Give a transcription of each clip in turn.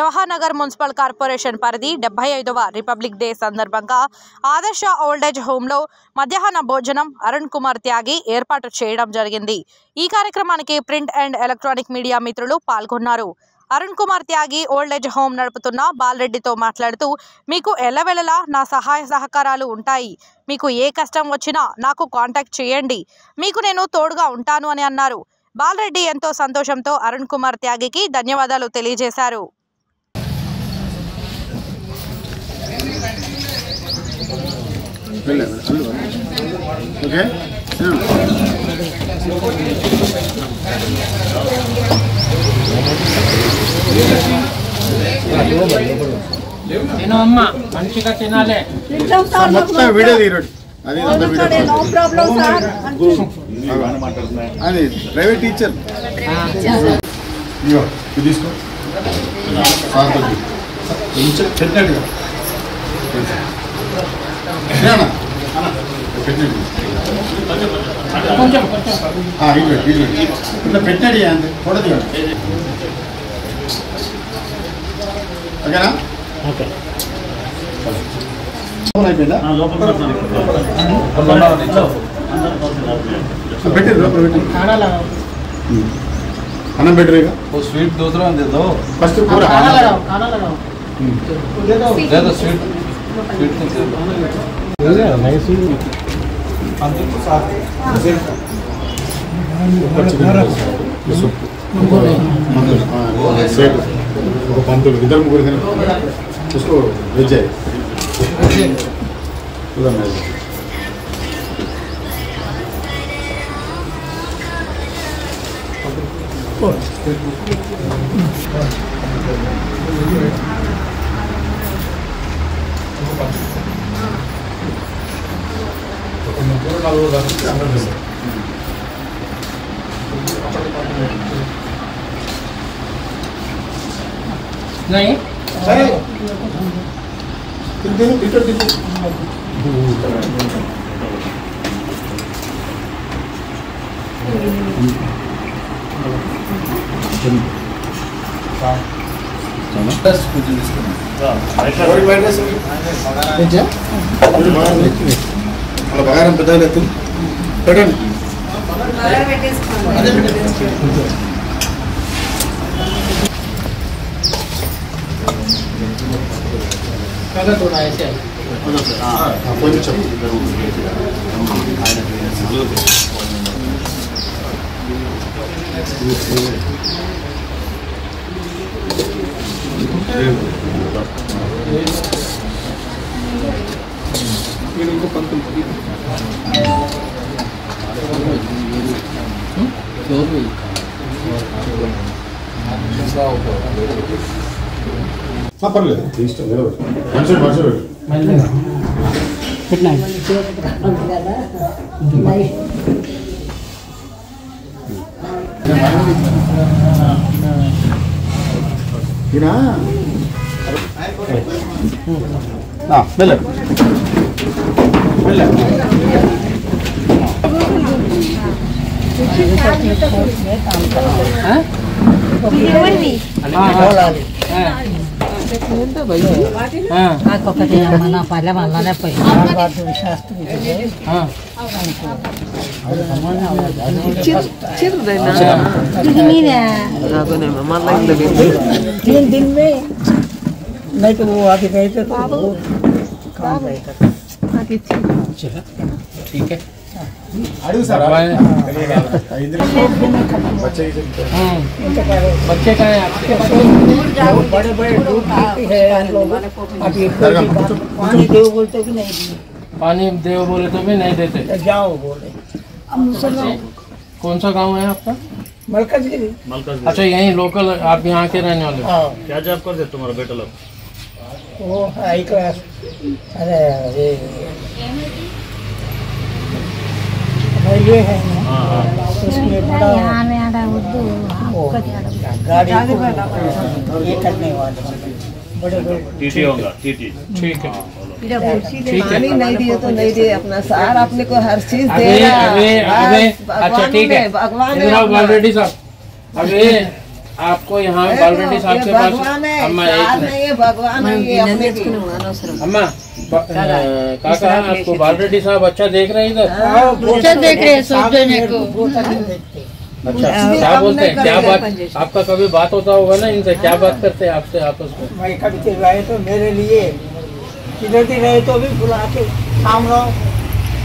Jawahar Nagar municipal corporation పరిధి 75వ republic day సందర్భంగా ఆదర్శ ఓల్డేజ్ హోంలో మధ్యాహ్న భోజనం అరుణ్ కుమార్ త్యాగి ఏర్పాటు చేయడం జరిగింది। ఈ కార్యక్రమానికి ప్రింట్ అండ్ ఎలక్ట్రానిక్ మీడియా మిత్రులు పాల్గొన్నారు। అరుణ్ కుమార్ త్యాగి ఓల్డేజ్ హోమ్ నడుపుతున్న బాలరెడ్డితో మాట్లాడుతూ మీకు ఎల్లవెల్లలా నా సహాయ సహకారాలు ఉంటాయి, మీకు ఏ కష్టం వచ్చినా నాకు కాంటాక్ట్ చేయండి, మీకు నేను తోడుగా ఉంటాను అని అన్నారు। బాలరెడ్డి ఎంతో సంతోషంతో అరుణ్ కుమార్ త్యాగికి ధన్యవాదాలు తెలియజేశారు। మంచిగా తినాలి వీడియో తీయడు అది ప్రైవేట్ టీచర్ తీసుకో పెట్టాడు పెట్టాడు చూడదు ఓకేనా అయిపోయిందా అన్నం పెట్టరు स्वीट दूसरा दे दो फर्स्ट पूरा दे दो स्वीट स्वीट दे दो नाइस पंतुल इधर मुग्गुरु उसको वेज है नहीं बगारम पता तुम थोड़ा ऐसे పర్లేదు పల్లె వల్లనే పోయి दिन में नहीं तो वो आगे गए थे ठीक है बच्चे का है आपके बड़े बड़े दूध पीती है पानी दो बोलते भी नहीं दिए, पानी देव बोले तो भी नहीं देते। जाओ बोले। कौन सा गांव है आपका? मलकाजगिरी। अच्छा यहीं लोकल, आप यहाँ के रहने वाले? क्या जॉब करते तुम्हारा बेटा लोग? वो हाई क्लास, अरे रेलवे है ना, उसमें बड़ा गाड़ी ये करने वाले बड़े बड़े टीटी होगा टीटी। ठीक है पानी नहीं दिए तो नहीं दिए, अपना सार अपने को हर चीज दे अभी अच्छा ठीक है भगवान ऑलरेडी साहब अभी आपको यहाँ बालरेड्डी साहब के पास भगवान है, अम्मा सार एक नहीं है, भगवान है, ये अपने की। अम्मा काका आपको बालरेड्डी साहब अच्छा देख रहे हैं इधर? अच्छा देख रहे हैं सब जने को बहुत अच्छा देखते अच्छा क्या बोलते हैं, क्या बात आपका कभी बात होता होगा ना इनसे, क्या बात करते हैं आपसे आपस में? मैं कभी चल रहे तो मेरे लिए किधर भी रहे तो भी बुला के शाम लो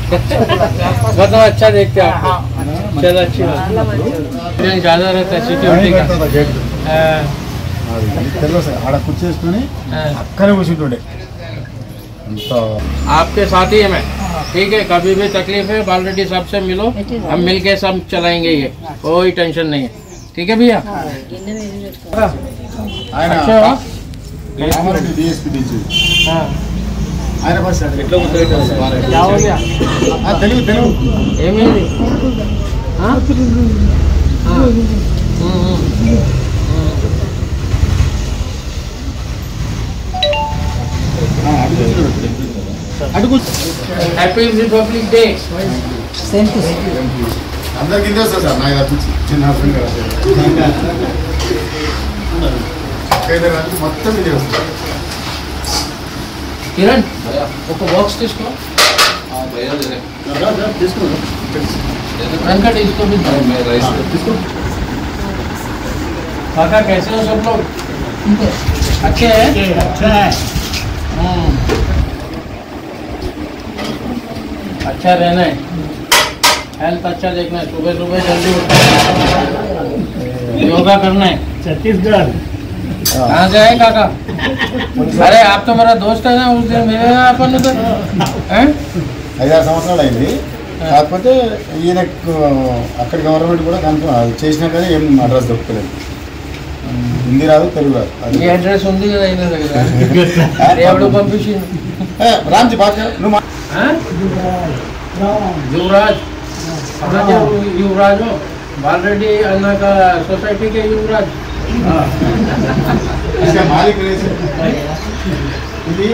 मतलब अच्छा देखते हैं आपको। चलो अच्छी बात, ज्यादा रहता है सिक्योरिटी का। తెలుగు సార్ ఆడ కూర్చేసుకొని అక్కడే కూర్చుంటుండే అంత आपके साथी है मैं, ठीक है, कभी भी तकलीफ है बालरेड्डी साहब से मिलो, हम मिलके सब चलाएंगे, ये कोई टेंशन नहीं है, ठीक है भैया। ఆయన अच्छा కామారెడ్డి డిఎస్పీ నుంచి हाँ ఆయన బస్ क्या हो गया? తెలుగు తెలుగు ఏమైంది? हाँ? हाँ। అడుగు हैप्पी रिपब्लिक डे। అందరికి ఇందే వస్తుంది సార్ నాకు తప్పించి చిన్న ఫ్రెండ్ కదా మొత్తం ఇదే వస్తుంది किरण ఒక బాక్స్ తీసుకో, रंगट इसको भी दो। काका कैसे हो सब लोग? अच्छे हैं? अच्छा है अच्छा रहना है, हेल्थ अच्छा देखना है, सुबह सुबह जल्दी उठना है, योगा करना है। छत्तीसगढ़ कहाँ से है काका? अरे आप तो मेरा दोस्त है ना, उस दिन मिले ना अपन उधर, हैं? 5-6 సంవత్సరాలు అయింది, కాకపోతే ఈయనకు అక్కడ గవర్నమెంట్ కూడా కన్ఫర్మ్ చేసినా కానీ ఏం అడ్రస్ దొరకలేదు, హిందీ రాదు తెలుగు రాదు అది ये एड्रेस ఉంది కదా అయినా దగ్గర దేవుడు పంపించిండు। రామ్జీ బాగా నువ్వు हैं? युवराज युवराज हो, बालरेड्डी अन्ना का सोसाइटी के युवराज। మాలిక్ ఇది